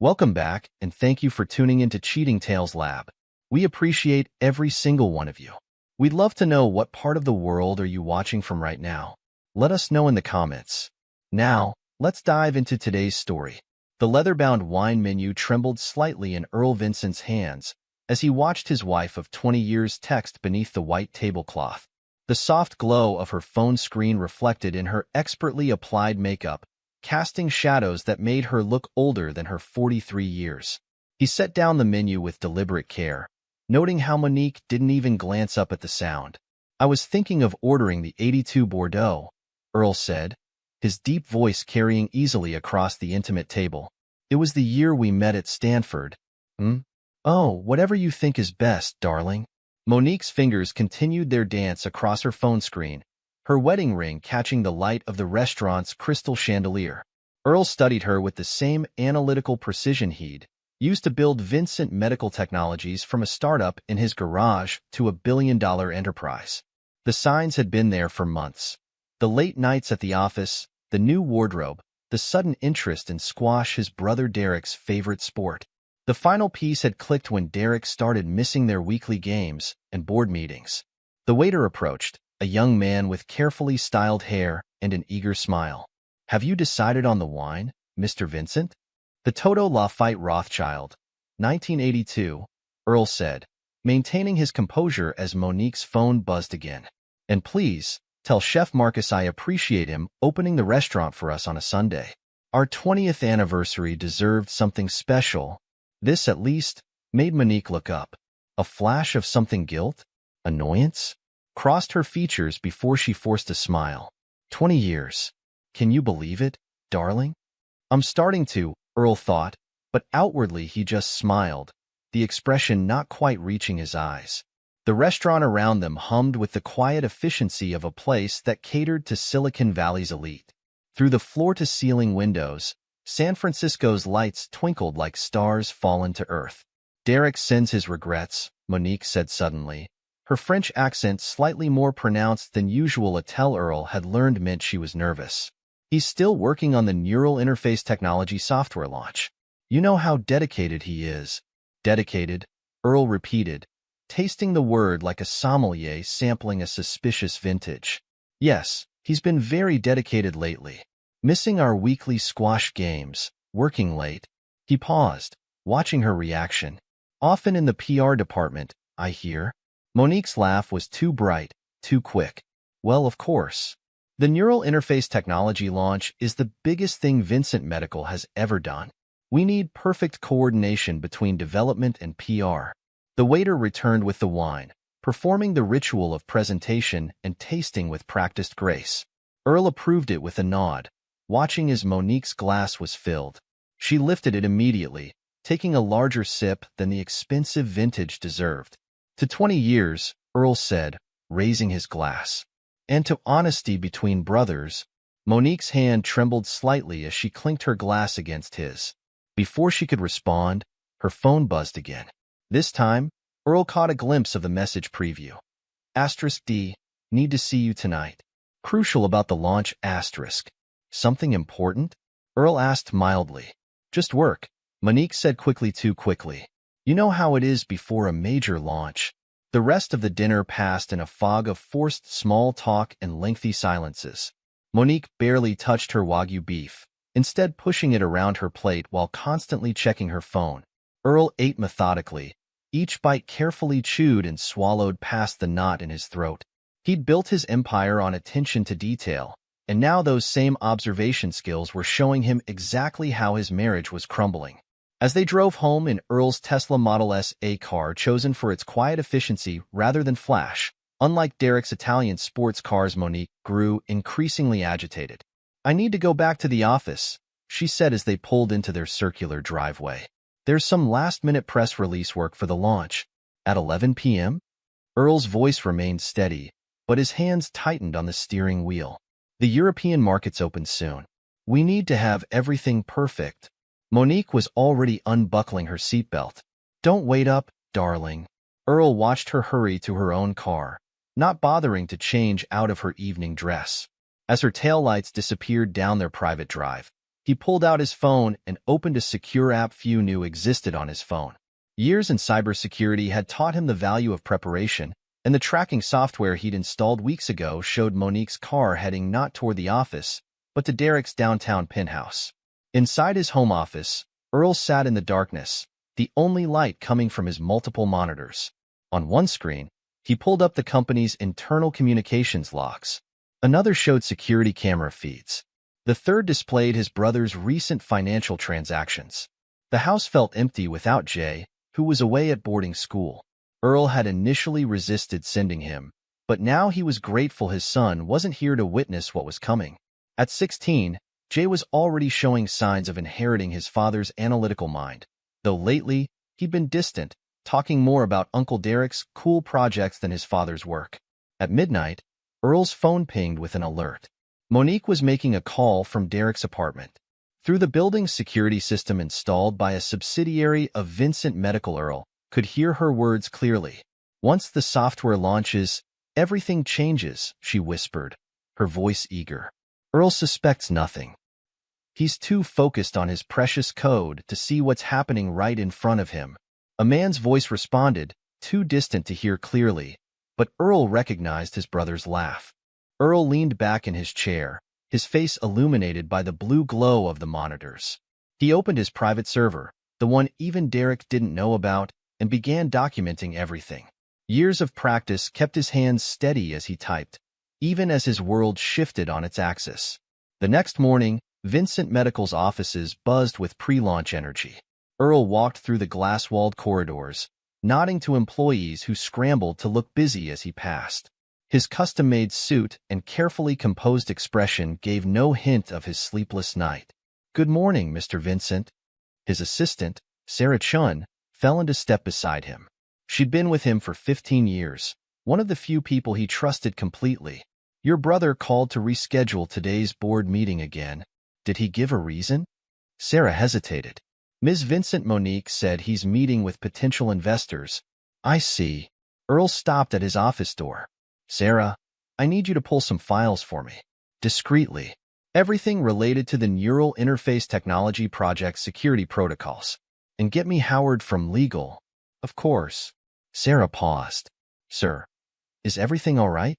Welcome back, and thank you for tuning into Cheating Tales Lab. We appreciate every single one of you. We'd love to know what part of the world are you watching from right now. Let us know in the comments. Now, let's dive into today's story. The leather-bound wine menu trembled slightly in Earl Vincent's hands as he watched his wife of 20 years text beneath the white tablecloth. The soft glow of her phone screen reflected in her expertly applied makeup, casting shadows that made her look older than her 43 years. He set down the menu with deliberate care, noting how Monique didn't even glance up at the sound. "I was thinking of ordering the 82 Bordeaux," Earl said, his deep voice carrying easily across the intimate table. "It was the year we met at Stanford." "Oh, whatever you think is best, darling." Monique's fingers continued their dance across her phone screen, her wedding ring catching the light of the restaurant's crystal chandelier. Earl studied her with the same analytical precision he'd used to build Vincent Medical Technologies from a startup in his garage to a billion-dollar enterprise. The signs had been there for months. The late nights at the office, the new wardrobe, the sudden interest in squash, his brother Derek's favorite sport. The final piece had clicked when Derek started missing their weekly games and board meetings. The waiter approached, a young man with carefully styled hair and an eager smile. "Have you decided on the wine, Mr. Vincent?" "The Toto Lafite Rothschild, 1982, Earl said, maintaining his composure as Monique's phone buzzed again. "And please, tell Chef Marcus I appreciate him opening the restaurant for us on a Sunday. Our 20th anniversary deserved something special." This, at least, made Monique look up. A flash of something guilt? Annoyance? Crossed her features before she forced a smile. 20 years. Can you believe it, darling? "I'm starting to," Earl thought, but outwardly he just smiled, the expression not quite reaching his eyes. The restaurant around them hummed with the quiet efficiency of a place that catered to Silicon Valley's elite. Through the floor-to-ceiling windows, San Francisco's lights twinkled like stars fallen to earth. "Derek sends his regrets," Monique said suddenly, her French accent slightly more pronounced than usual. A tell Earl had learned meant she was nervous. "He's still working on the neural interface technology software launch. You know how dedicated he is." "Dedicated," Earl repeated, tasting the word like a sommelier sampling a suspicious vintage. "Yes, he's been very dedicated lately. Missing our weekly squash games, working late." He paused, watching her reaction. "Often in the PR department, I hear." Monique's laugh was too bright, too quick. "Well, of course. The neural interface technology launch is the biggest thing Vincent Medical has ever done. We need perfect coordination between development and PR." The waiter returned with the wine, performing the ritual of presentation and tasting with practiced grace. Earl approved it with a nod, watching as Monique's glass was filled. She lifted it immediately, taking a larger sip than the expensive vintage deserved. "To 20 years, Earl said, raising his glass. "And to honesty between brothers." Monique's hand trembled slightly as she clinked her glass against his. Before she could respond, her phone buzzed again. This time, Earl caught a glimpse of the message preview. "*D, need to see you tonight. Crucial about the launch*. "Something important?" Earl asked mildly. "Just work," Monique said quickly, too quickly. "You know how it is before a major launch." The rest of the dinner passed in a fog of forced small talk and lengthy silences. Monique barely touched her Wagyu beef, instead pushing it around her plate while constantly checking her phone. Earl ate methodically, each bite carefully chewed and swallowed past the knot in his throat. He'd built his empire on attention to detail, and now those same observation skills were showing him exactly how his marriage was crumbling. As they drove home in Earl's Tesla Model S, a car chosen for its quiet efficiency rather than flash, unlike Derek's Italian sports cars, Monique grew increasingly agitated. "I need to go back to the office," she said as they pulled into their circular driveway. "There's some last-minute press release work for the launch." "At 11 p.m.? Earl's voice remained steady, but his hands tightened on the steering wheel. "The European markets open soon. We need to have everything perfect." Monique was already unbuckling her seatbelt. "Don't wait up, darling." Earl watched her hurry to her own car, not bothering to change out of her evening dress. As her taillights disappeared down their private drive, He pulled out his phone and opened a secure app few knew existed on his phone. Years in cybersecurity had taught him the value of preparation, and the tracking software he'd installed weeks ago showed Monique's car heading not toward the office, but to Derek's downtown penthouse. Inside his home office, Earl sat in the darkness, the only light coming from his multiple monitors. On one screen, he pulled up the company's internal communications logs. Another showed security camera feeds. The third displayed his brother's recent financial transactions. The house felt empty without Jay, who was away at boarding school. Earl had initially resisted sending him, but now he was grateful his son wasn't here to witness what was coming. At 16, Jay was already showing signs of inheriting his father's analytical mind, though lately he'd been distant, talking more about Uncle Derek's cool projects than his father's work. At midnight, Earl's phone pinged with an alert. Monique was making a call from Derek's apartment. Through the building's security system installed by a subsidiary of Vincent Medical, Earl could hear her words clearly. "Once the software launches, everything changes," she whispered, her voice eager. Earl suspects nothing. He's too focused on his precious code to see what's happening right in front of him. A man's voice responded, too distant to hear clearly, but Earl recognized his brother's laugh. Earl leaned back in his chair, his face illuminated by the blue glow of the monitors. He opened his private server, the one even Derek didn't know about, and began documenting everything. Years of practice kept his hands steady as he typed, even as his world shifted on its axis. The next morning, Vincent Medical's offices buzzed with pre-launch energy. Earl walked through the glass-walled corridors, nodding to employees who scrambled to look busy as he passed. His custom-made suit and carefully composed expression gave no hint of his sleepless night. "Good morning, Mr. Vincent." His assistant, Sarah Chun, fell into step beside him. She'd been with him for 15 years, one of the few people he trusted completely. "Your brother called to reschedule today's board meeting again. Did he give a reason?" Sarah hesitated. "Ms. Vincent, Monique said he's meeting with potential investors." "I see." Earl stopped at his office door. "Sarah, I need you to pull some files for me." Discreetly. "Everything related to the Neural Interface Technology Project's security protocols. And get me Howard from legal." "Of course." Sarah paused. "Sir, is everything all right?"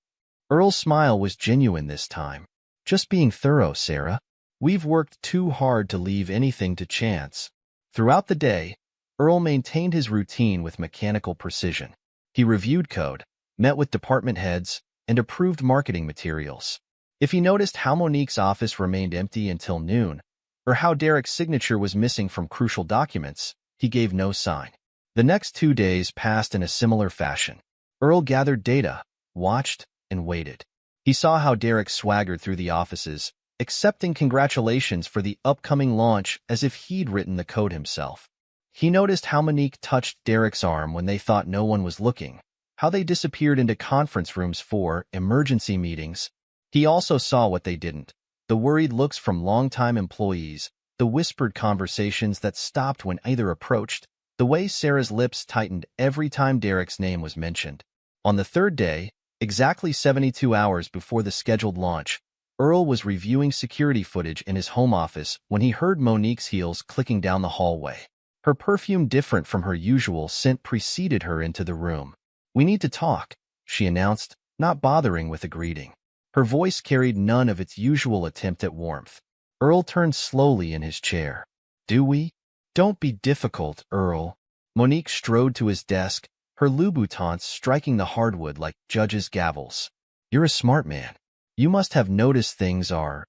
Earl's smile was genuine this time. "Just being thorough, Sarah. We've worked too hard to leave anything to chance." Throughout the day, Earl maintained his routine with mechanical precision. He reviewed code, met with department heads, and approved marketing materials. If he noticed how Monique's office remained empty until noon, or how Derek's signature was missing from crucial documents, he gave no sign. The next 2 days passed in a similar fashion. Earl gathered data, watched, and waited. He saw how Derek swaggered through the offices, accepting congratulations for the upcoming launch as if he'd written the code himself. He noticed how Monique touched Derek's arm when they thought no one was looking, how they disappeared into conference rooms for emergency meetings. He also saw what they didn't: the worried looks from longtime employees, the whispered conversations that stopped when either approached, the way Sarah's lips tightened every time Derek's name was mentioned. On the third day, exactly 72 hours before the scheduled launch, Earl was reviewing security footage in his home office when he heard Monique's heels clicking down the hallway. Her perfume, different from her usual scent, preceded her into the room. "We need to talk," she announced, not bothering with a greeting. Her voice carried none of its usual attempt at warmth. Earl turned slowly in his chair. "Do we?" "Don't be difficult, Earl." Monique strode to his desk, her Louboutins striking the hardwood like judges' gavels. "You're a smart man. You must have noticed things are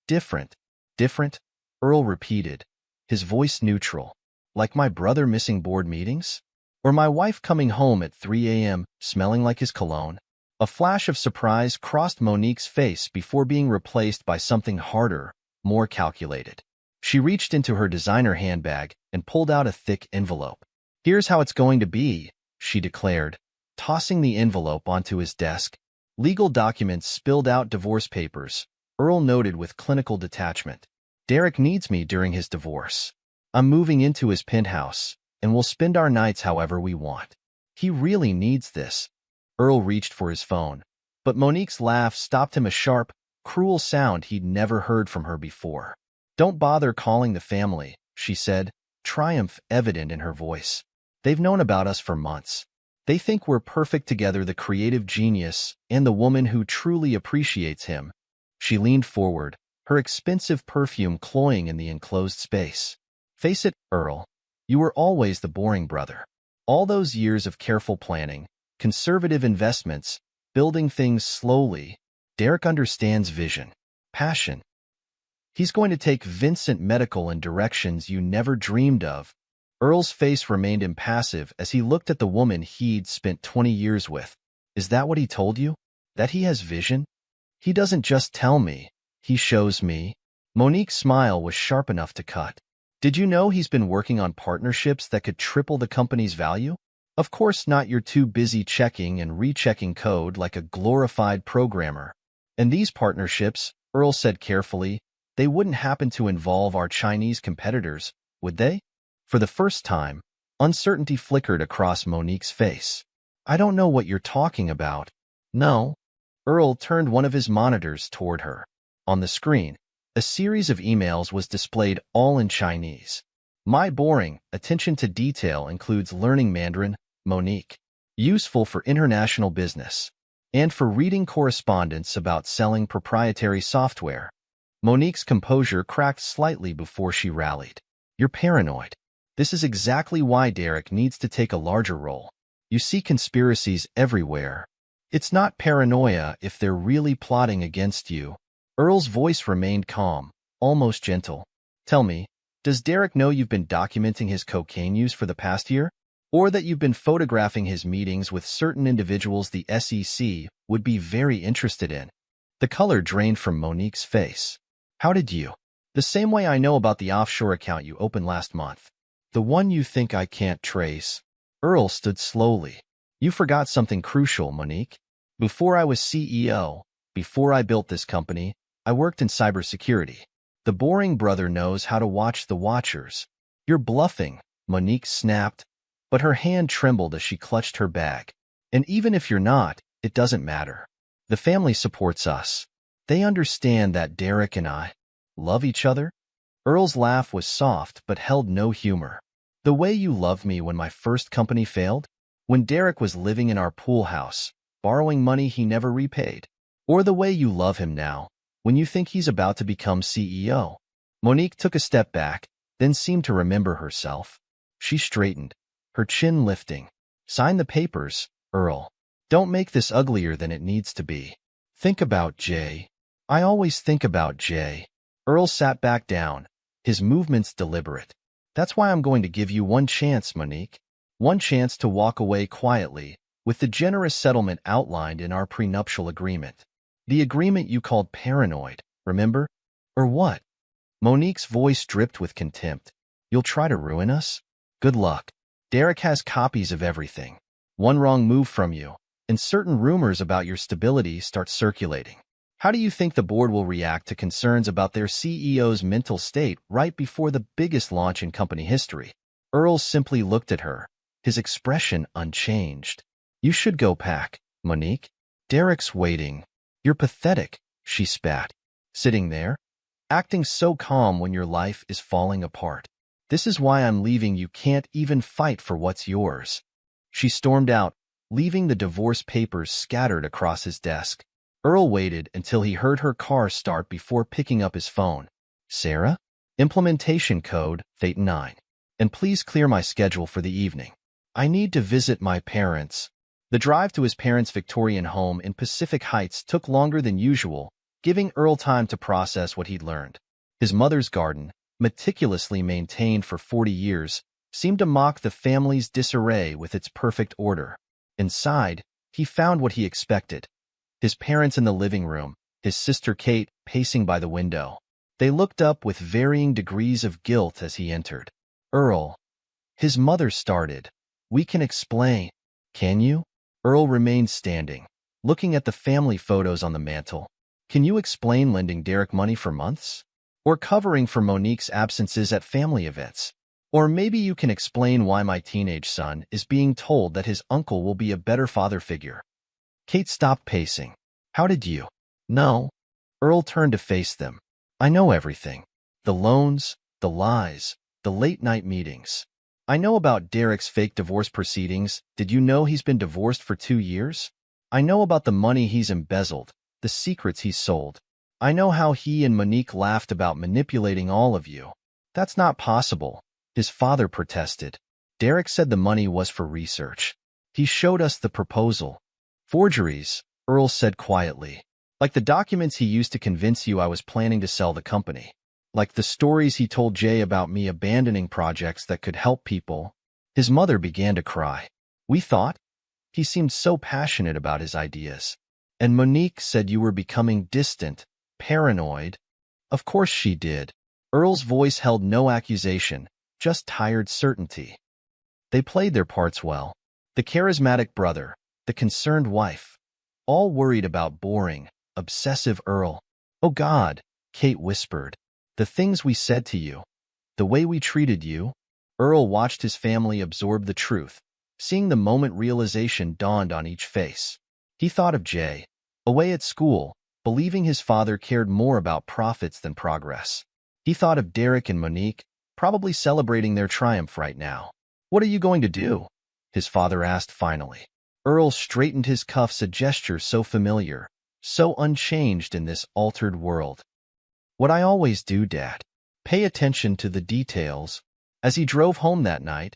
different." "Different?" Earl repeated, his voice neutral. "Like my brother missing board meetings? Or my wife coming home at 3 a.m. smelling like his cologne?" A flash of surprise crossed Monique's face before being replaced by something harder, more calculated. She reached into her designer handbag and pulled out a thick envelope. "Here's how it's going to be," she declared, tossing the envelope onto his desk. Legal documents spilled out: divorce papers, Earl noted with clinical detachment. "Derek needs me during his divorce. I'm moving into his penthouse, and we'll spend our nights however we want. He really needs this." Earl reached for his phone, but Monique's laugh stopped him, a sharp, cruel sound he'd never heard from her before. Don't bother calling the family, she said, triumph evident in her voice. They've known about us for months. They think we're perfect together, the creative genius and the woman who truly appreciates him. She leaned forward, her expensive perfume cloying in the enclosed space. Face it, Earl. You were always the boring brother. All those years of careful planning, conservative investments, building things slowly. Derek understands vision, passion. He's going to take Vincent Medical in directions you never dreamed of. Earl's face remained impassive as he looked at the woman he'd spent 20 years with. Is that what he told you? That he has vision? He doesn't just tell me, he shows me. Monique's smile was sharp enough to cut. Did you know he's been working on partnerships that could triple the company's value? Of course not, you're too busy checking and rechecking code like a glorified programmer. And these partnerships, Earl said carefully, they wouldn't happen to involve our Chinese competitors, would they? For the first time, uncertainty flickered across Monique's face. I don't know what you're talking about. No. Earl turned one of his monitors toward her. On the screen, a series of emails was displayed all in Chinese. My boring attention to detail includes learning Mandarin, Monique. Useful for international business. And for reading correspondence about selling proprietary software. Monique's composure cracked slightly before she rallied. You're paranoid. This is exactly why Derek needs to take a larger role. You see conspiracies everywhere. It's not paranoia if they're really plotting against you. Earl's voice remained calm, almost gentle. Tell me, does Derek know you've been documenting his cocaine use for the past year? Or that you've been photographing his meetings with certain individuals the SEC would be very interested in? The color drained from Monique's face. How did you? The same way I know about the offshore account you opened last month. The one you think I can't trace. Earl stood slowly. You forgot something crucial, Monique. Before I was CEO, before I built this company, I worked in cybersecurity. The boring brother knows how to watch the watchers. You're bluffing, Monique snapped, but her hand trembled as she clutched her bag. And even if you're not, it doesn't matter. The family supports us. They understand that Derek and I love each other. Earl's laugh was soft but held no humor. The way you loved me when my first company failed? When Derek was living in our pool house, borrowing money he never repaid? Or the way you love him now, when you think he's about to become CEO? Monique took a step back, then seemed to remember herself. She straightened, her chin lifting. Sign the papers, Earl. Don't make this uglier than it needs to be. Think about Jay. I always think about Jay. Earl sat back down, his movements deliberate. That's why I'm going to give you one chance, Monique. One chance to walk away quietly, with the generous settlement outlined in our prenuptial agreement. The agreement you called paranoid, remember? Or what? Monique's voice dripped with contempt. You'll try to ruin us? Good luck. Derek has copies of everything. One wrong move from you, and certain rumors about your stability start circulating. How do you think the board will react to concerns about their CEO's mental state right before the biggest launch in company history? Earl simply looked at her, his expression unchanged. You should go pack, Monique. Derek's waiting. You're pathetic, she spat. Sitting there, acting so calm when your life is falling apart. This is why I'm leaving. You can't even fight for what's yours. She stormed out, leaving the divorce papers scattered across his desk. Earl waited until he heard her car start before picking up his phone. Sarah? Implementation code, Fate 9. And please clear my schedule for the evening. I need to visit my parents. The drive to his parents' Victorian home in Pacific Heights took longer than usual, giving Earl time to process what he'd learned. His mother's garden, meticulously maintained for 40 years, seemed to mock the family's disarray with its perfect order. Inside, he found what he expected. His parents in the living room, his sister Kate pacing by the window. They looked up with varying degrees of guilt as he entered. Earl. His mother started. We can explain. Can you? Earl remained standing, looking at the family photos on the mantel. Can you explain lending Derek money for months? Or covering for Monique's absences at family events? Or maybe you can explain why my teenage son is being told that his uncle will be a better father figure. Kate stopped pacing. How did you? No. Earl turned to face them. I know everything. The loans, the lies, the late-night meetings. I know about Derek's fake divorce proceedings. Did you know he's been divorced for 2 years? I know about the money he's embezzled, the secrets he's sold. I know how he and Monique laughed about manipulating all of you. That's not possible, his father protested. Derek said the money was for research. He showed us the proposal. Forgeries, Earl said quietly. Like the documents he used to convince you I was planning to sell the company. Like the stories he told Jay about me abandoning projects that could help people. His mother began to cry. We thought? He seemed so passionate about his ideas. And Monique said you were becoming distant, paranoid. Of course she did. Earl's voice held no accusation, just tired certainty. They played their parts well. The charismatic brother, the concerned wife, all worried about boring, obsessive Earl. Oh God, Kate whispered. The things we said to you. The way we treated you. Earl watched his family absorb the truth, seeing the moment realization dawned on each face. He thought of Jay, away at school, believing his father cared more about profits than progress. He thought of Derek and Monique, probably celebrating their triumph right now. What are you going to do? His father asked finally. Earl straightened his cuffs, a gesture so familiar, so unchanged in this altered world. What I always do, Dad. Pay attention to the details. As he drove home that night,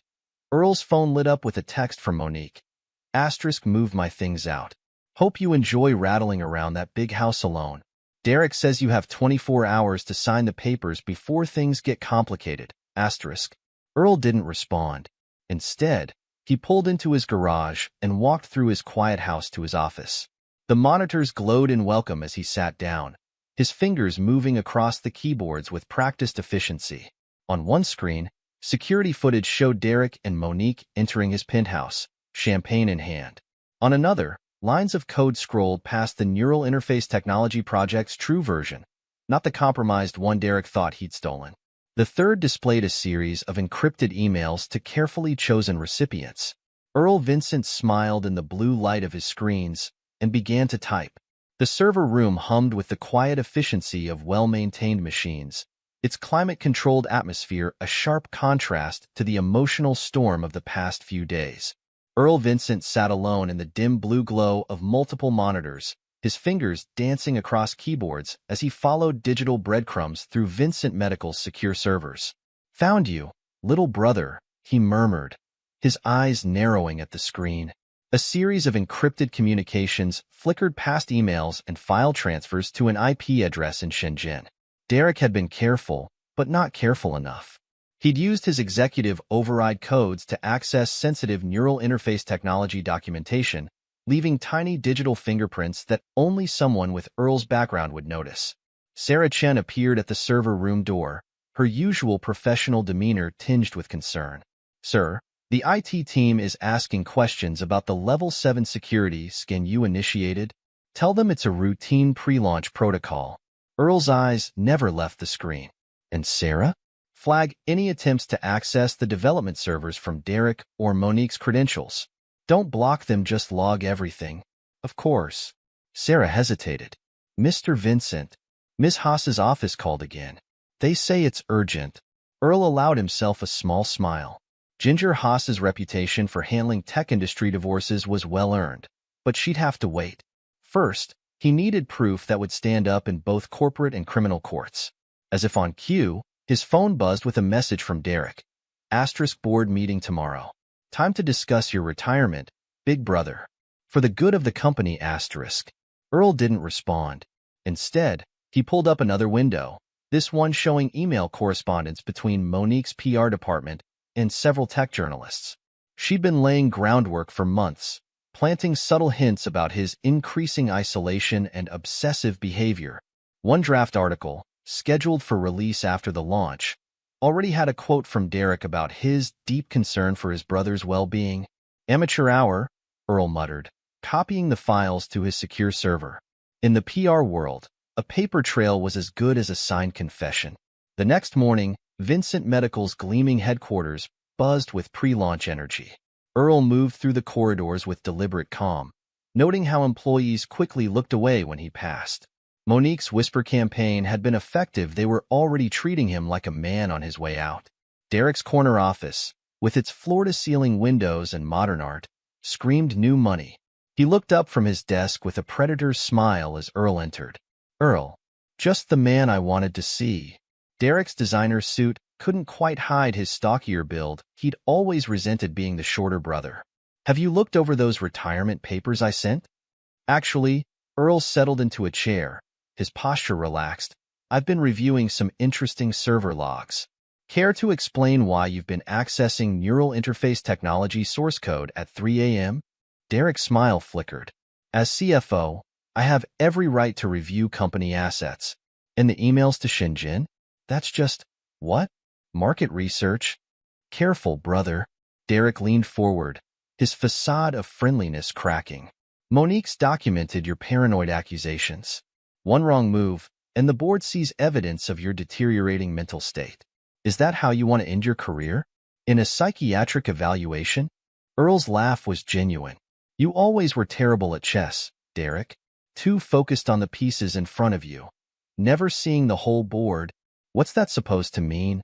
Earl's phone lit up with a text from Monique. Asterisk, move my things out. Hope you enjoy rattling around that big house alone. Derek says you have 24 hours to sign the papers before things get complicated. Asterisk. Earl didn't respond. Instead, he pulled into his garage and walked through his quiet house to his office. The monitors glowed in welcome as he sat down, his fingers moving across the keyboards with practiced efficiency. On one screen, security footage showed Derek and Monique entering his penthouse, champagne in hand. On another, lines of code scrolled past the Neural Interface Technology Project's true version, not the compromised one Derek thought he'd stolen. The third displayed a series of encrypted emails to carefully chosen recipients. Earl Vincent smiled in the blue light of his screens and began to type. The server room hummed with the quiet efficiency of well-maintained machines, its climate-controlled atmosphere a sharp contrast to the emotional storm of the past few days. Earl Vincent sat alone in the dim blue glow of multiple monitors, his fingers dancing across keyboards as he followed digital breadcrumbs through Vincent Medical's secure servers. Found you, little brother, he murmured, his eyes narrowing at the screen. A series of encrypted communications flickered past emails and file transfers to an IP address in Shenzhen. Derek had been careful, but not careful enough. He'd used his executive override codes to access sensitive neural interface technology documentation, leaving tiny digital fingerprints that only someone with Earl's background would notice. Sarah Chen appeared at the server room door, her usual professional demeanor tinged with concern. Sir, the IT team is asking questions about the Level 7 security scan you initiated. Tell them it's a routine pre-launch protocol. Earl's eyes never left the screen. And Sarah? Flag any attempts to access the development servers from Derek or Monique's credentials. Don't block them, just log everything. Of course. Sarah hesitated. Mr. Vincent. Ms. Haas's office called again. They say it's urgent. Earl allowed himself a small smile. Ginger Haas's reputation for handling tech industry divorces was well-earned, but she'd have to wait. First, he needed proof that would stand up in both corporate and criminal courts. As if on cue, his phone buzzed with a message from Derek. Asterisk, board meeting tomorrow. Time to discuss your retirement, big brother. For the good of the company, asterisk. Earl didn't respond. Instead, he pulled up another window, this one showing email correspondence between Monique's PR department and several tech journalists. She'd been laying groundwork for months, planting subtle hints about his increasing isolation and obsessive behavior. One draft article, scheduled for release after the launch, already had a quote from Derek about his deep concern for his brother's well-being. Amateur hour, Earl muttered, copying the files to his secure server. In the PR world, a paper trail was as good as a signed confession. The next morning, Vincent Medical's gleaming headquarters buzzed with pre-launch energy. Earl moved through the corridors with deliberate calm, noting how employees quickly looked away when he passed. Monique's whisper campaign had been effective. They were already treating him like a man on his way out. Derek's corner office, with its floor-to-ceiling windows and modern art, screamed new money. He looked up from his desk with a predator's smile as Earl entered. Earl, just the man I wanted to see. Derek's designer suit couldn't quite hide his stockier build. He'd always resented being the shorter brother. Have you looked over those retirement papers I sent? Actually, Earl settled into a chair, his posture relaxed. I've been reviewing some interesting server logs. Care to explain why you've been accessing neural interface technology source code at 3 a.m.? Derek's smile flickered. As CFO, I have every right to review company assets. And the emails to Shenzhen? That's just, what? Market research? Careful, brother. Derek leaned forward, his facade of friendliness cracking. Monique's documented your paranoid accusations. One wrong move, and the board sees evidence of your deteriorating mental state. Is that how you want to end your career? In a psychiatric evaluation? Earl's laugh was genuine. You always were terrible at chess, Derek. Too focused on the pieces in front of you. Never seeing the whole board. What's that supposed to mean?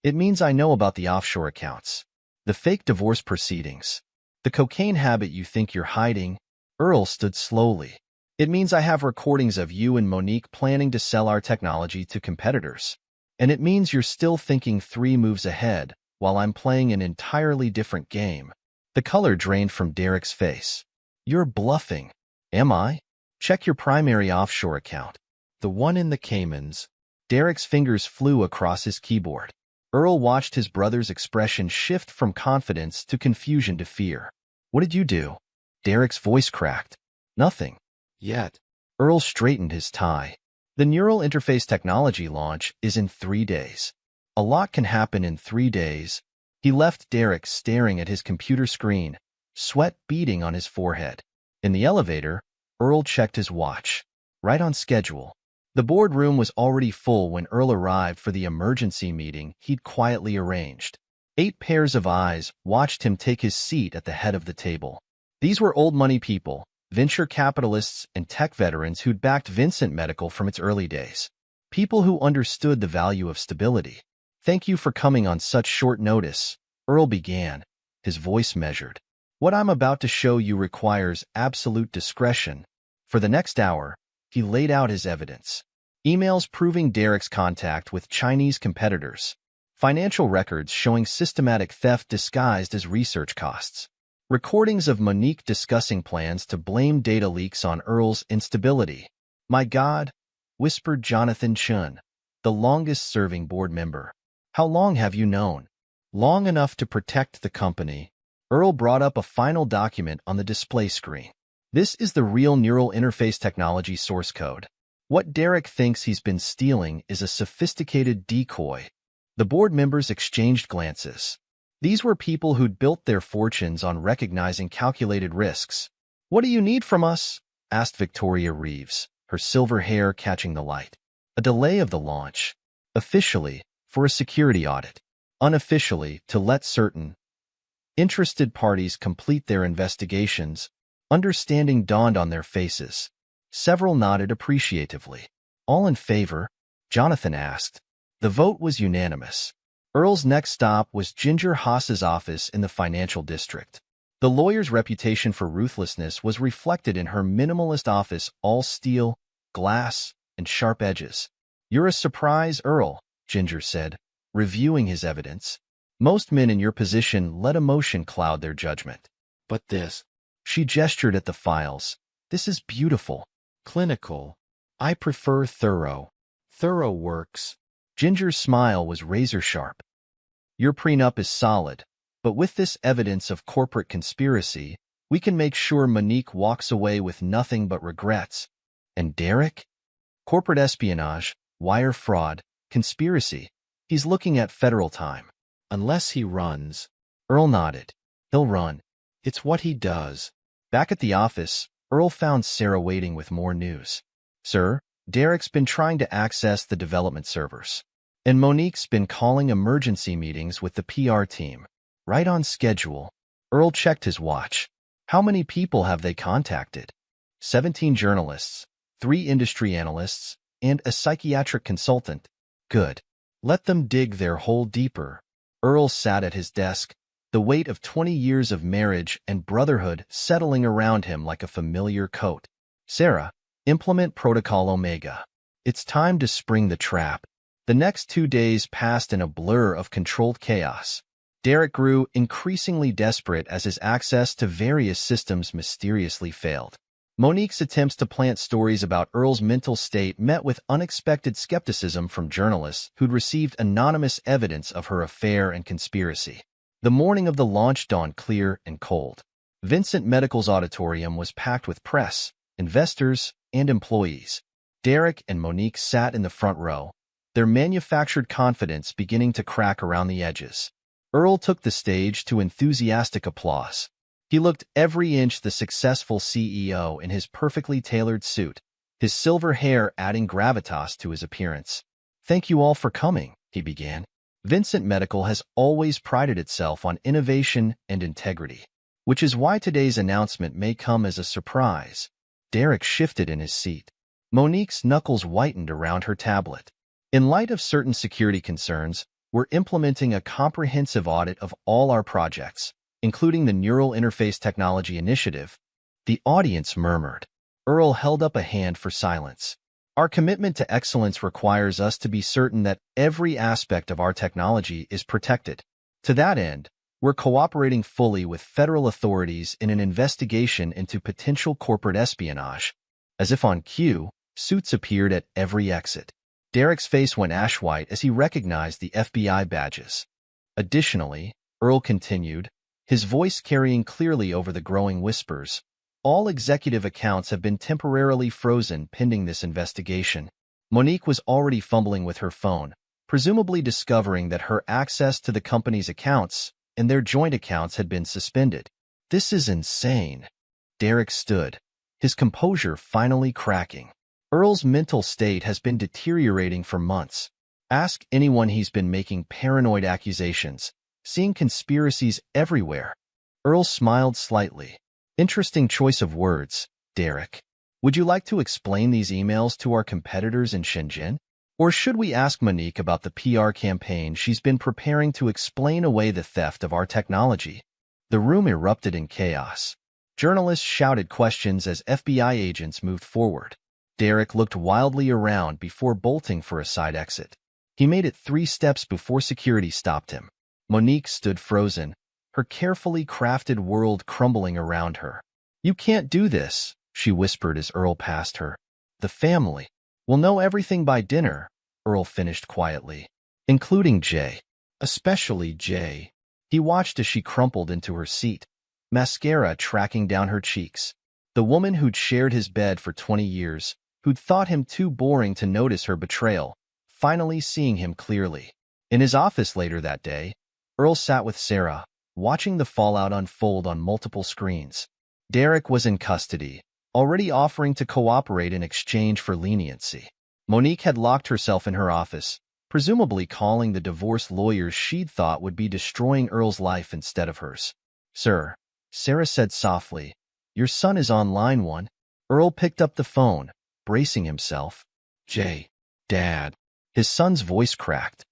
It means I know about the offshore accounts, the fake divorce proceedings, the cocaine habit you think you're hiding. Earl stood slowly. It means I have recordings of you and Monique planning to sell our technology to competitors. And it means you're still thinking 3 moves ahead, while I'm playing an entirely different game. The color drained from Derek's face. You're bluffing. Am I? Check your primary offshore account. The one in the Caymans. Derek's fingers flew across his keyboard. Earl watched his brother's expression shift from confidence to confusion to fear. What did you do? Derek's voice cracked. Nothing. Yet. Earl straightened his tie. The neural interface technology launch is in 3 days. A lot can happen in 3 days. He left Derek staring at his computer screen, sweat beading on his forehead. In the elevator, Earl checked his watch. Right on schedule. The boardroom was already full when Earl arrived for the emergency meeting he'd quietly arranged. 8 pairs of eyes watched him take his seat at the head of the table. These were old money people, venture capitalists and tech veterans who'd backed Vincent Medical from its early days. People who understood the value of stability. Thank you for coming on such short notice, Earl began, his voice measured. What I'm about to show you requires absolute discretion. For the next hour, he laid out his evidence. Emails proving Derek's contact with Chinese competitors. Financial records showing systematic theft disguised as research costs. Recordings of Monique discussing plans to blame data leaks on Earl's instability. My God, whispered Jonathan Chun, the longest-serving board member. How long have you known? Long enough to protect the company. Earl brought up a final document on the display screen. This is the real neural interface technology source code. What Derek thinks he's been stealing is a sophisticated decoy. The board members exchanged glances. These were people who'd built their fortunes on recognizing calculated risks. What do you need from us? Asked Victoria Reeves, her silver hair catching the light. A delay of the launch. Officially, for a security audit. Unofficially, to let certain interested parties complete their investigations. Understanding dawned on their faces. Several nodded appreciatively. All in favor? Jonathan asked. The vote was unanimous. Earl's next stop was Ginger Haas's office in the financial district. The lawyer's reputation for ruthlessness was reflected in her minimalist office, all steel, glass, and sharp edges. You're a surprise, Earl, Ginger said, reviewing his evidence. Most men in your position let emotion cloud their judgment. But this, she gestured at the files. This is beautiful. Clinical. I prefer thorough. Thorough works. Ginger's smile was razor-sharp. Your prenup is solid, but with this evidence of corporate conspiracy, we can make sure Monique walks away with nothing but regrets. And Derek? Corporate espionage, wire fraud, conspiracy. He's looking at federal time. Unless he runs. Earl nodded. He'll run. It's what he does. Back at the office, Earl found Sarah waiting with more news. Sir, Derek's been trying to access the development servers. And Monique's been calling emergency meetings with the PR team. Right on schedule. Earl checked his watch. How many people have they contacted? 17 journalists, 3 industry analysts, and a psychiatric consultant. Good. Let them dig their hole deeper. Earl sat at his desk, the weight of 20 years of marriage and brotherhood settling around him like a familiar coat. Sarah, implement Protocol Omega. It's time to spring the trap. The next 2 days passed in a blur of controlled chaos. Derek grew increasingly desperate as his access to various systems mysteriously failed. Monique's attempts to plant stories about Earl's mental state met with unexpected skepticism from journalists who'd received anonymous evidence of her affair and conspiracy. The morning of the launch dawned clear and cold. Vincent Medical's auditorium was packed with press, investors, and employees. Derek and Monique sat in the front row, their manufactured confidence beginning to crack around the edges. Earl took the stage to enthusiastic applause. He looked every inch the successful CEO in his perfectly tailored suit, his silver hair adding gravitas to his appearance. "Thank you all for coming," he began. Vincent Medical has always prided itself on innovation and integrity, which is why today's announcement may come as a surprise. Derek shifted in his seat. Monique's knuckles whitened around her tablet. In light of certain security concerns, we're implementing a comprehensive audit of all our projects, including the Neural Interface Technology Initiative. The audience murmured. Earl held up a hand for silence. "Our commitment to excellence requires us to be certain that every aspect of our technology is protected. To that end, we're cooperating fully with federal authorities in an investigation into potential corporate espionage." As if on cue, suits appeared at every exit. Derek's face went ash-white as he recognized the FBI badges. Additionally, Earl continued, his voice carrying clearly over the growing whispers, "All executive accounts have been temporarily frozen pending this investigation." Monique was already fumbling with her phone, presumably discovering that her access to the company's accounts and their joint accounts had been suspended. "This is insane." Derek stood, his composure finally cracking. Earl's mental state has been deteriorating for months. Ask anyone, he's been making paranoid accusations, seeing conspiracies everywhere. Earl smiled slightly. "Interesting choice of words, Derek. Would you like to explain these emails to our competitors in Shenzhen? Or should we ask Monique about the PR campaign she's been preparing to explain away the theft of our technology?" The room erupted in chaos. Journalists shouted questions as FBI agents moved forward. Derek looked wildly around before bolting for a side exit. He made it 3 steps before security stopped him. Monique stood frozen, her carefully crafted world crumbling around her. "You can't do this," she whispered as Earl passed her. "The family will know everything by dinner," Earl finished quietly, "including Jay. Especially Jay." He watched as she crumpled into her seat, mascara tracking down her cheeks. The woman who'd shared his bed for 20 years, who'd thought him too boring to notice her betrayal, finally seeing him clearly. In his office later that day, Earl sat with Sarah, watching the fallout unfold on multiple screens. Derek was in custody, already offering to cooperate in exchange for leniency. Monique had locked herself in her office, presumably calling the divorce lawyers she'd thought would be destroying Earl's life instead of hers. "Sir," Sarah said softly, "your son is on line 1. Earl picked up the phone, bracing himself. "Jay, Dad." His son's voice cracked.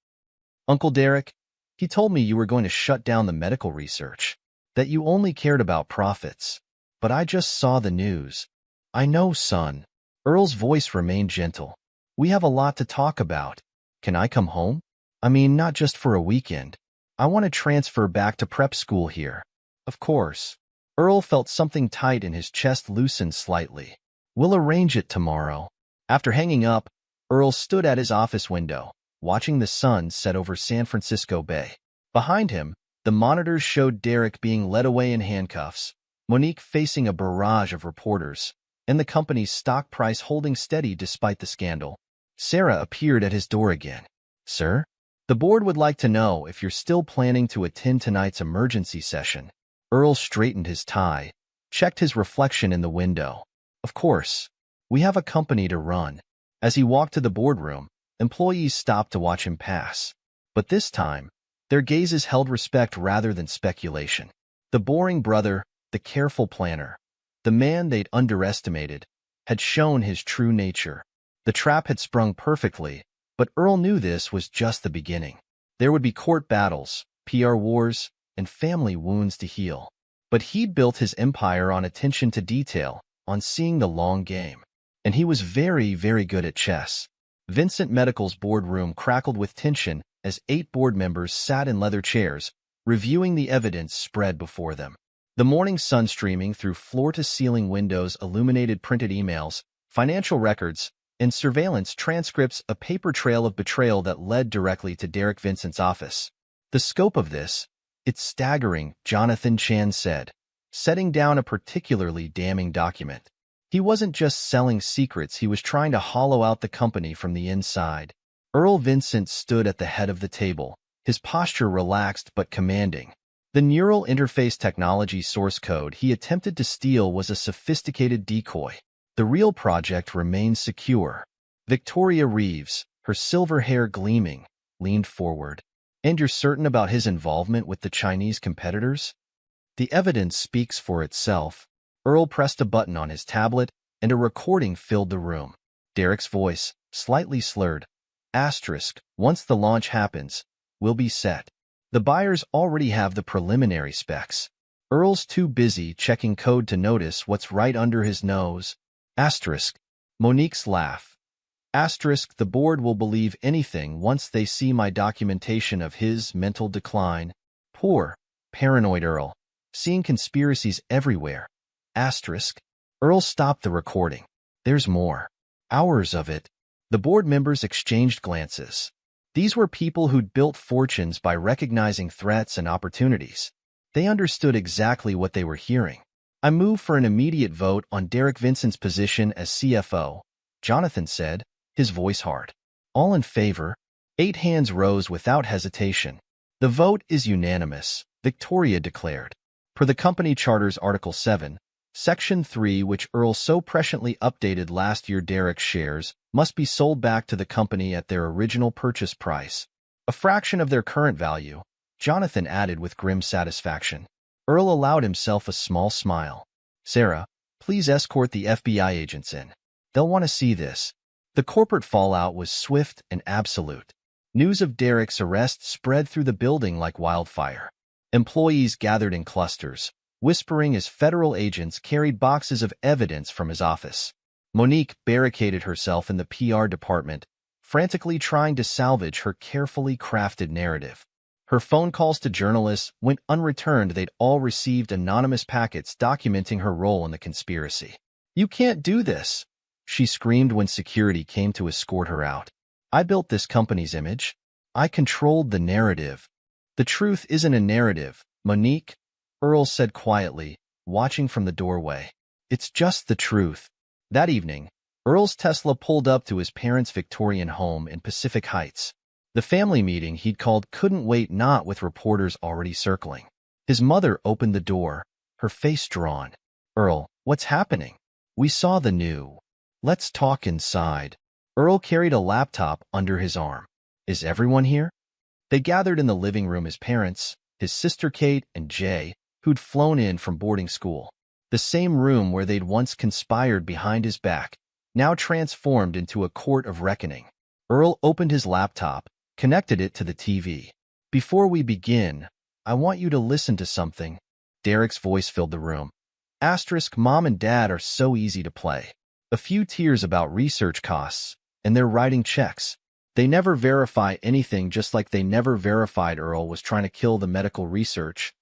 "Uncle Derek, he told me you were going to shut down the medical research, that you only cared about profits. But I just saw the news." "I know, son." Earl's voice remained gentle. "We have a lot to talk about. Can I come home? I mean, not just for a weekend. I want to transfer back to prep school here." "Of course." Earl felt something tight in his chest loosen slightly. "We'll arrange it tomorrow." After hanging up, Earl stood at his office window, watching the sun set over San Francisco Bay. Behind him, the monitors showed Derek being led away in handcuffs, Monique facing a barrage of reporters, and the company's stock price holding steady despite the scandal. Sarah appeared at his door again. "Sir? The board would like to know if you're still planning to attend tonight's emergency session." Earl straightened his tie, checked his reflection in the window. "Of course. We have a company to run." As he walked to the boardroom, employees stopped to watch him pass. But this time, their gazes held respect rather than speculation. The boring brother, the careful planner, the man they'd underestimated, had shown his true nature. The trap had sprung perfectly, but Earl knew this was just the beginning. There would be court battles, PR wars, and family wounds to heal. But he'd built his empire on attention to detail, on seeing the long game. And he was very, very good at chess. Vincent Medical's boardroom crackled with tension as 8 board members sat in leather chairs, reviewing the evidence spread before them. The morning sun streaming through floor-to-ceiling windows illuminated printed emails, financial records, and surveillance transcripts, a paper trail of betrayal that led directly to Derek Vincent's office. The scope of this, it's staggering, Jonathan Chan said, setting down a particularly damning document. He wasn't just selling secrets, he was trying to hollow out the company from the inside. Earl Vincent stood at the head of the table, his posture relaxed but commanding. The neural interface technology source code he attempted to steal was a sophisticated decoy. The real project remained secure. Victoria Reeves, her silver hair gleaming, leaned forward. "And you're certain about his involvement with the Chinese competitors?" "The evidence speaks for itself." Earl pressed a button on his tablet, and a recording filled the room. Derek's voice, slightly slurred. "Once the launch happens, we'll be set. The buyers already have the preliminary specs. Earl's too busy checking code to notice what's right under his nose." Monique's laugh. "The board will believe anything once they see my documentation of his mental decline. Poor, paranoid Earl, seeing conspiracies everywhere." Earl stopped the recording. "There's more. Hours of it." The board members exchanged glances. These were people who'd built fortunes by recognizing threats and opportunities. They understood exactly what they were hearing. "I move for an immediate vote on Derek Vincent's position as CFO," Jonathan said, his voice hard. "All in favor?" 8 hands rose without hesitation. "The vote is unanimous," Victoria declared. Per the company charter's Article 7, Section 3, which Earl so presciently updated last year, Derek's shares must be sold back to the company at their original purchase price, a fraction of their current value, Jonathan added with grim satisfaction. Earl allowed himself a small smile. "Sarah, please escort the FBI agents in. They'll want to see this." The corporate fallout was swift and absolute. News of Derek's arrest spread through the building like wildfire. Employees gathered in clusters, whispering as federal agents carried boxes of evidence from his office. Monique barricaded herself in the PR department, frantically trying to salvage her carefully crafted narrative. Her phone calls to journalists went unreturned. They'd all received anonymous packets documenting her role in the conspiracy. "You can't do this," she screamed when security came to escort her out. "I built this company's image. I controlled the narrative." "The truth isn't a narrative, Monique," Earl said quietly, watching from the doorway. "It's just the truth." That evening, Earl's Tesla pulled up to his parents' Victorian home in Pacific Heights. The family meeting he'd called couldn't wait, not with reporters already circling. His mother opened the door, her face drawn. "Earl, what's happening?" "We saw the new. Let's talk inside." Earl carried a laptop under his arm. "Is everyone here?" They gathered in the living room, his parents, his sister Kate, and Jay, who'd flown in from boarding school. The same room where they'd once conspired behind his back, now transformed into a court of reckoning. Earl opened his laptop, connected it to the TV. "Before we begin, I want you to listen to something." Derek's voice filled the room. Mom and Dad are so easy to play. A few tears about research costs, and they're writing checks. They never verify anything, just like they never verified Earl was trying to kill the medical research.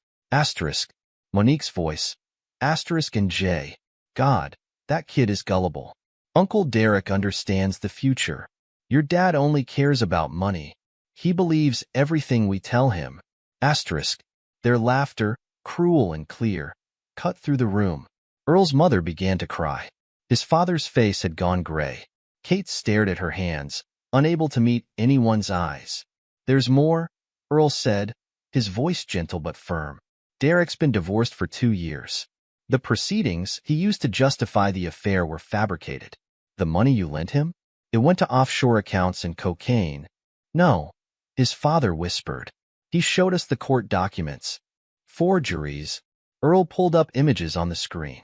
Monique's voice. And Jay. "God, that kid is gullible. Uncle Derek understands the future. Your dad only cares about money. He believes everything we tell him." Their laughter, cruel and clear, cut through the room. Earl's mother began to cry. His father's face had gone gray. Kate stared at her hands, unable to meet anyone's eyes. "There's more," Earl said, his voice gentle but firm. "Derek's been divorced for 2 years. The proceedings he used to justify the affair were fabricated. The money you lent him? It went to offshore accounts and cocaine." "No," his father whispered. "He showed us the court documents. Forgeries." Earl pulled up images on the screen.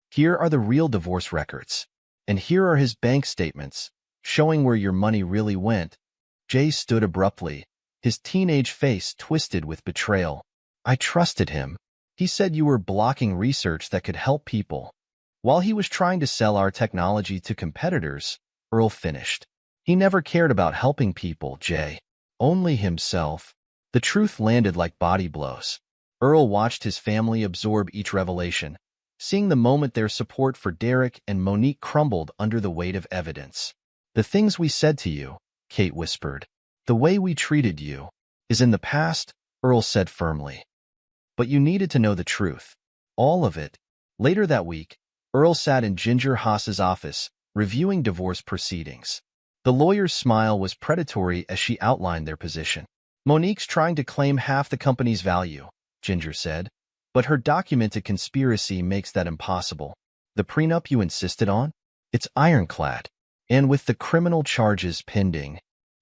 "Here are the real divorce records. And here are his bank statements, showing where your money really went. Jay stood abruptly, his teenage face twisted with betrayal. I trusted him. He said you were blocking research that could help people. While he was trying to sell our technology to competitors, Earl finished. He never cared about helping people, Jay. Only himself. The truth landed like body blows. Earl watched his family absorb each revelation, seeing the moment their support for Derek and Monique crumbled under the weight of evidence. The things we said to you, Kate whispered. The way we treated you is in the past, Earl said firmly. But you needed to know the truth. All of it. Later that week, Earl sat in Ginger Haas's office, reviewing divorce proceedings. The lawyer's smile was predatory as she outlined their position. Monique's trying to claim half the company's value, Ginger said, but her documented conspiracy makes that impossible. The prenup you insisted on? It's ironclad. And with the criminal charges pending,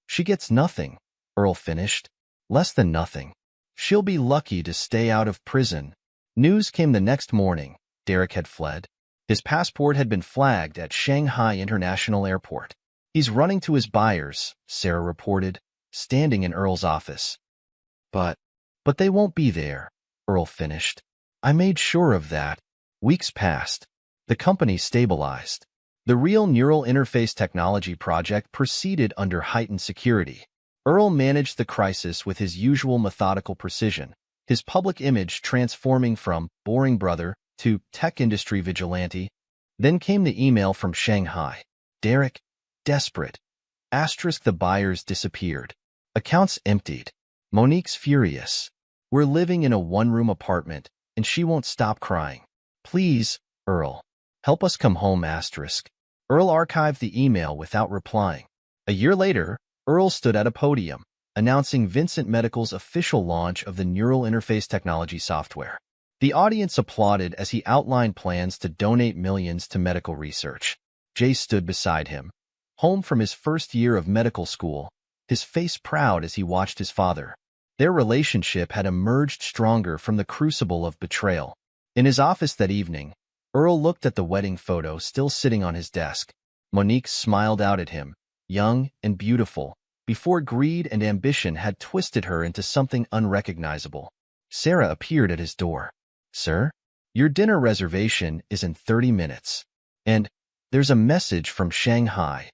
she gets nothing, Earl finished. Less than nothing. She'll be lucky to stay out of prison. News came the next morning. Derek had fled. His passport had been flagged at Shanghai International Airport. He's running to his buyers, Sarah reported, standing in Earl's office. But they won't be there, Earl finished. I made sure of that. Weeks passed. The company stabilized. The real neural interface technology project proceeded under heightened security. Earl managed the crisis with his usual methodical precision, his public image transforming from boring brother to tech industry vigilante. Then came the email from Shanghai. Derek, desperate. The buyers disappeared. Accounts emptied. Monique's furious. We're living in a one-room apartment, and she won't stop crying. Please, Earl, help us come home. Earl archived the email without replying. A year later, Earl stood at a podium, announcing Vincent Medical's official launch of the neural interface technology software. The audience applauded as he outlined plans to donate millions to medical research. Jay stood beside him, home from his first year of medical school, his face proud as he watched his father. Their relationship had emerged stronger from the crucible of betrayal. In his office that evening, Earl looked at the wedding photo still sitting on his desk. Monique smiled out at him, young and beautiful, before greed and ambition had twisted her into something unrecognizable. Sarah appeared at his door. Sir, your dinner reservation is in 30 minutes. And there's a message from Shanghai.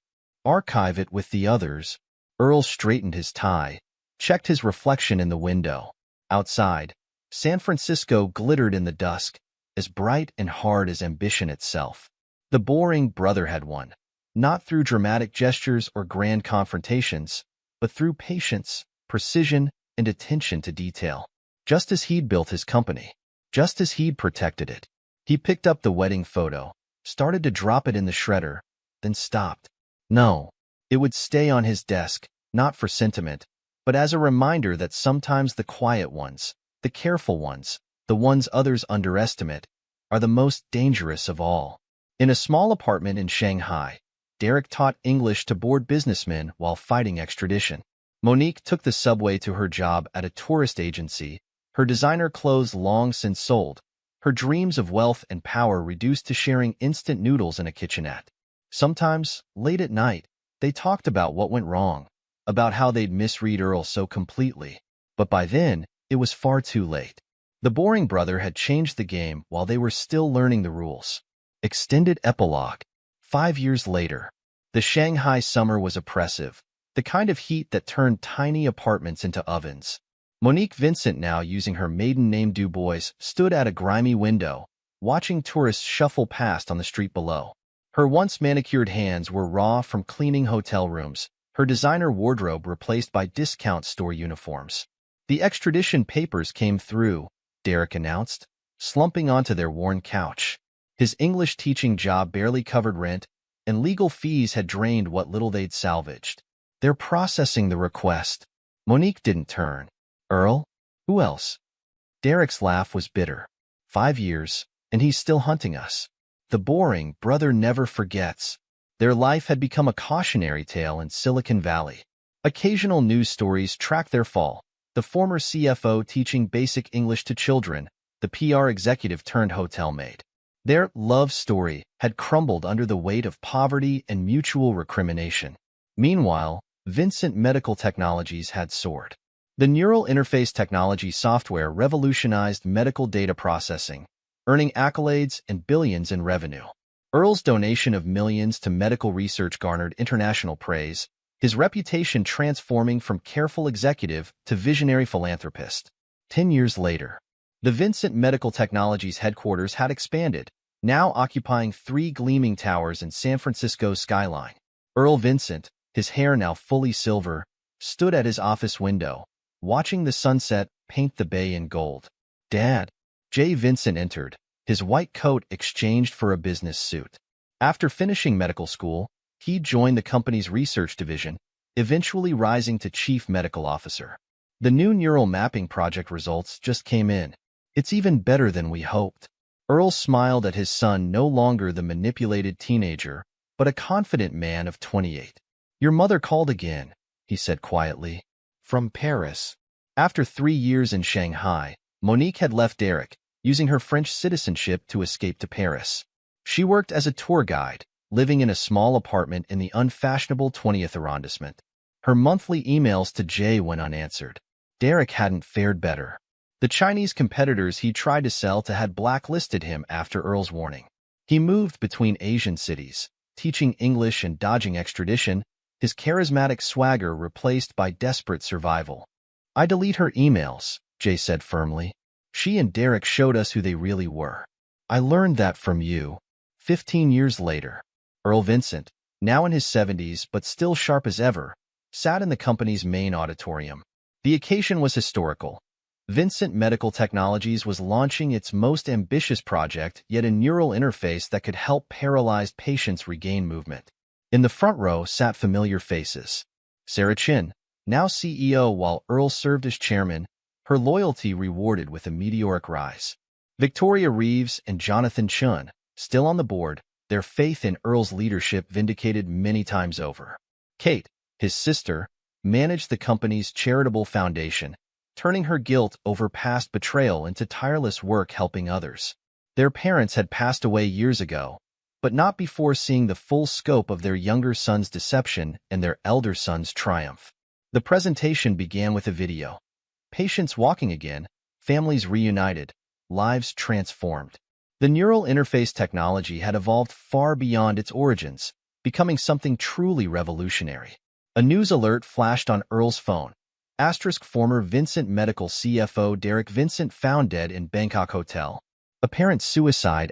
Archive it with the others. Earl straightened his tie, checked his reflection in the window. Outside, San Francisco glittered in the dusk, as bright and hard as ambition itself. The boring brother had won, not through dramatic gestures or grand confrontations, but through patience, precision, and attention to detail. Just as he'd built his company, just as he'd protected it. He picked up the wedding photo, started to drop it in the shredder, then stopped. No, it would stay on his desk, not for sentiment, but as a reminder that sometimes the quiet ones, the careful ones, the ones others underestimate, are the most dangerous of all. In a small apartment in Shanghai, Derek taught English to bored businessmen while fighting extradition. Monique took the subway to her job at a tourist agency, her designer clothes long since sold, her dreams of wealth and power reduced to sharing instant noodles in a kitchenette. Sometimes, late at night, they talked about what went wrong, about how they'd misread Earl so completely. But by then, it was far too late. The boring brother had changed the game while they were still learning the rules. Extended epilogue. 5 years later. The Shanghai summer was oppressive, the kind of heat that turned tiny apartments into ovens. Monique Vincent, now using her maiden name Du Bois, stood at a grimy window, watching tourists shuffle past on the street below. Her once manicured hands were raw from cleaning hotel rooms, her designer wardrobe replaced by discount store uniforms. The extradition papers came through, Derek announced, slumping onto their worn couch. His English teaching job barely covered rent, and legal fees had drained what little they'd salvaged. They're processing the request. Monique didn't turn. Earl? Who else? Derek's laugh was bitter. 5 years, and he's still hunting us. The boring brother never forgets. Their life had become a cautionary tale in Silicon Valley. Occasional news stories tracked their fall. The former CFO teaching basic English to children, the PR executive turned hotel maid. Their love story had crumbled under the weight of poverty and mutual recrimination. Meanwhile, Vincent Medical Technologies had soared. The neural interface technology software revolutionized medical data processing, earning accolades and billions in revenue. Earl's donation of millions to medical research garnered international praise, his reputation transforming from careful executive to visionary philanthropist. 10 years later, the Vincent Medical Technologies headquarters had expanded, now occupying 3 gleaming towers in San Francisco's skyline. Earl Vincent, his hair now fully silver, stood at his office window, watching the sunset paint the bay in gold. "Dad." Jay Vincent entered, his white coat exchanged for a business suit. After finishing medical school, he joined the company's research division, eventually rising to chief medical officer. "The new neural mapping project results just came in. It's even better than we hoped." Earl smiled at his son, no longer the manipulated teenager, but a confident man of 28. "Your mother called again," he said quietly. "From Paris." After 3 years in Shanghai, Monique had left Derek, using her French citizenship to escape to Paris. She worked as a tour guide, living in a small apartment in the unfashionable 20th arrondissement. Her monthly emails to Jay went unanswered. Derek hadn't fared better. The Chinese competitors he tried to sell to had blacklisted him after Earl's warning. He moved between Asian cities, teaching English and dodging extradition, his charismatic swagger replaced by desperate survival. "I delete her emails," Jay said firmly. "She and Derek showed us who they really were. I learned that from you." 15 years later, Earl Vincent, now in his 70s but still sharp as ever, sat in the company's main auditorium. The occasion was historical. Vincent Medical Technologies was launching its most ambitious project, yet a neural interface that could help paralyzed patients regain movement. In the front row sat familiar faces. Sarah Chin, now CEO while Earl served as chairman, her loyalty rewarded with a meteoric rise. Victoria Reeves and Jonathan Chun, still on the board, their faith in Earl's leadership vindicated many times over. Kate, his sister, managed the company's charitable foundation, turning her guilt over past betrayal into tireless work helping others. Their parents had passed away years ago, but not before seeing the full scope of their younger son's deception and their elder son's triumph. The presentation began with a video. Patients walking again, families reunited, lives transformed. The neural interface technology had evolved far beyond its origins, becoming something truly revolutionary. A news alert flashed on Earl's phone. Former Vincent Medical CFO Derek Vincent found dead in Bangkok hotel. Apparent suicide.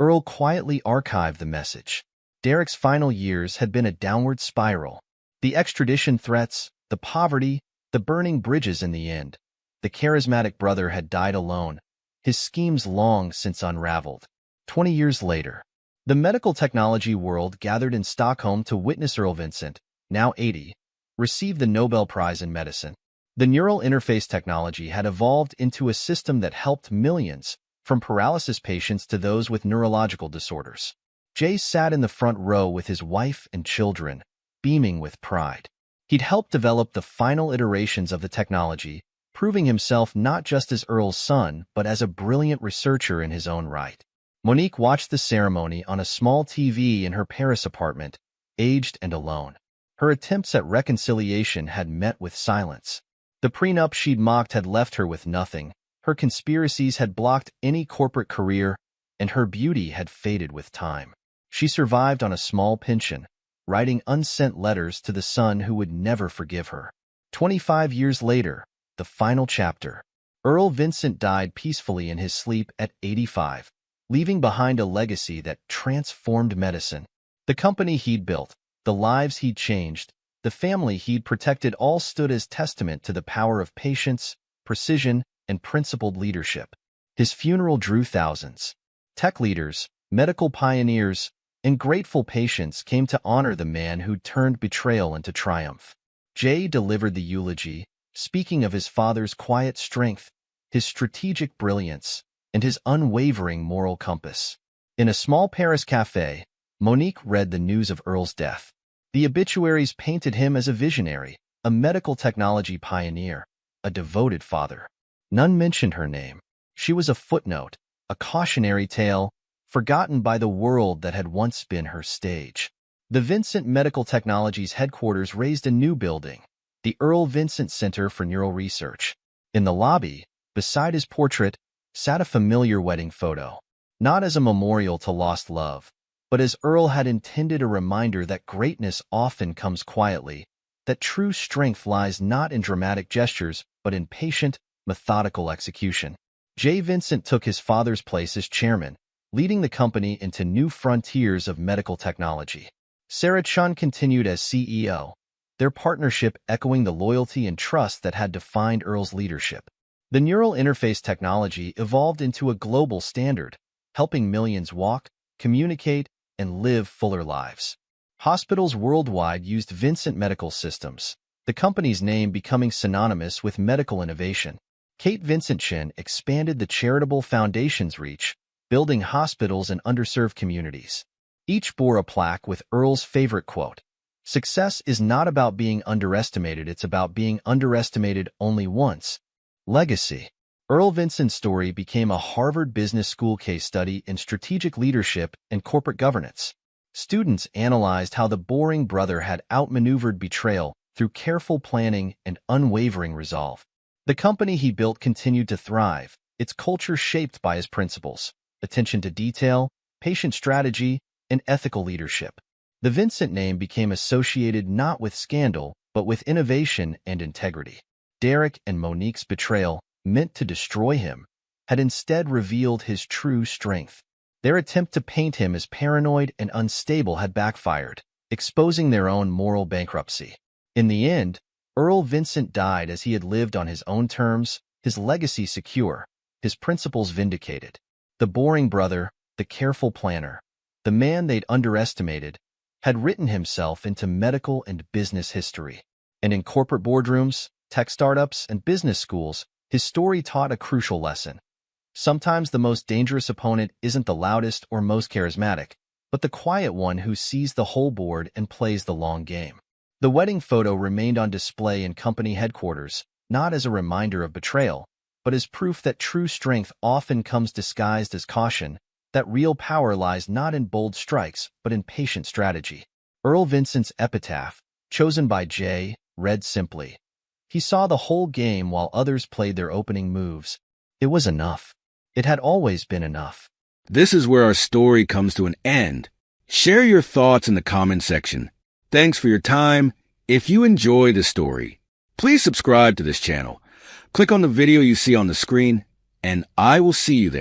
Earl quietly archived the message. Derek's final years had been a downward spiral. The extradition threats, the poverty, the burning bridges in the end. The charismatic brother had died alone, his schemes long since unraveled. 20 years later, the medical technology world gathered in Stockholm to witness Earl Vincent, now 80, received the Nobel Prize in Medicine. The neural interface technology had evolved into a system that helped millions, from paralysis patients to those with neurological disorders. Jay sat in the front row with his wife and children, beaming with pride. He'd helped develop the final iterations of the technology, proving himself not just as Earl's son, but as a brilliant researcher in his own right. Monique watched the ceremony on a small TV in her Paris apartment, aged and alone. Her attempts at reconciliation had met with silence. The prenup she'd mocked had left her with nothing, her conspiracies had blocked any corporate career, and her beauty had faded with time. She survived on a small pension, writing unsent letters to the son who would never forgive her. 25 years later, the final chapter. Earl Vincent died peacefully in his sleep at 85, leaving behind a legacy that transformed medicine. The company he'd built, the lives he'd changed, the family he'd protected all stood as testament to the power of patience, precision, and principled leadership. His funeral drew thousands. Tech leaders, medical pioneers, and grateful patients came to honor the man who'd turned betrayal into triumph. Jay delivered the eulogy, speaking of his father's quiet strength, his strategic brilliance, and his unwavering moral compass. In a small Paris cafe, Monique read the news of Earl's death. The obituaries painted him as a visionary, a medical technology pioneer, a devoted father. None mentioned her name. She was a footnote, a cautionary tale forgotten by the world that had once been her stage. The Vincent Medical Technologies headquarters raised a new building, the Earl Vincent Center for Neural Research. In the lobby, beside his portrait, sat a familiar wedding photo, not as a memorial to lost love, but as Earl had intended a reminder that greatness often comes quietly, that true strength lies not in dramatic gestures, but in patient, methodical execution. J. Vincent took his father's place as chairman, leading the company into new frontiers of medical technology. Sarah Chun continued as CEO, their partnership echoing the loyalty and trust that had defined Earl's leadership. The neural interface technology evolved into a global standard, helping millions walk, communicate, and live fuller lives. Hospitals worldwide used Vincent Medical Systems, the company's name becoming synonymous with medical innovation. Kate Vincent Chin expanded the charitable foundation's reach, building hospitals in underserved communities. Each bore a plaque with Earl's favorite quote, "Success is not about being underestimated, it's about being underestimated only once." Legacy. Earl Vincent's story became a Harvard Business School case study in strategic leadership and corporate governance. Students analyzed how the boring brother had outmaneuvered betrayal through careful planning and unwavering resolve. The company he built continued to thrive, its culture shaped by his principles, attention to detail, patient strategy, and ethical leadership. The Vincent name became associated not with scandal, but with innovation and integrity. Derek and Monique's betrayal, meant to destroy him, had instead revealed his true strength. Their attempt to paint him as paranoid and unstable had backfired, exposing their own moral bankruptcy. In the end, Earl Vincent died as he had lived on his own terms, his legacy secure, his principles vindicated. The boring brother, the careful planner, the man they'd underestimated, had written himself into medical and business history. And in corporate boardrooms, tech startups, and business schools, his story taught a crucial lesson. Sometimes the most dangerous opponent isn't the loudest or most charismatic, but the quiet one who sees the whole board and plays the long game. The wedding photo remained on display in company headquarters, not as a reminder of betrayal, but as proof that true strength often comes disguised as caution, that real power lies not in bold strikes, but in patient strategy. Earl Vincent's epitaph, chosen by Jay, read simply, "He saw the whole game while others played their opening moves. It was enough. It had always been enough." This is where our story comes to an end. Share your thoughts in the comment section. Thanks for your time. If you enjoy the story, please subscribe to this channel. Click on the video you see on the screen, and I will see you there.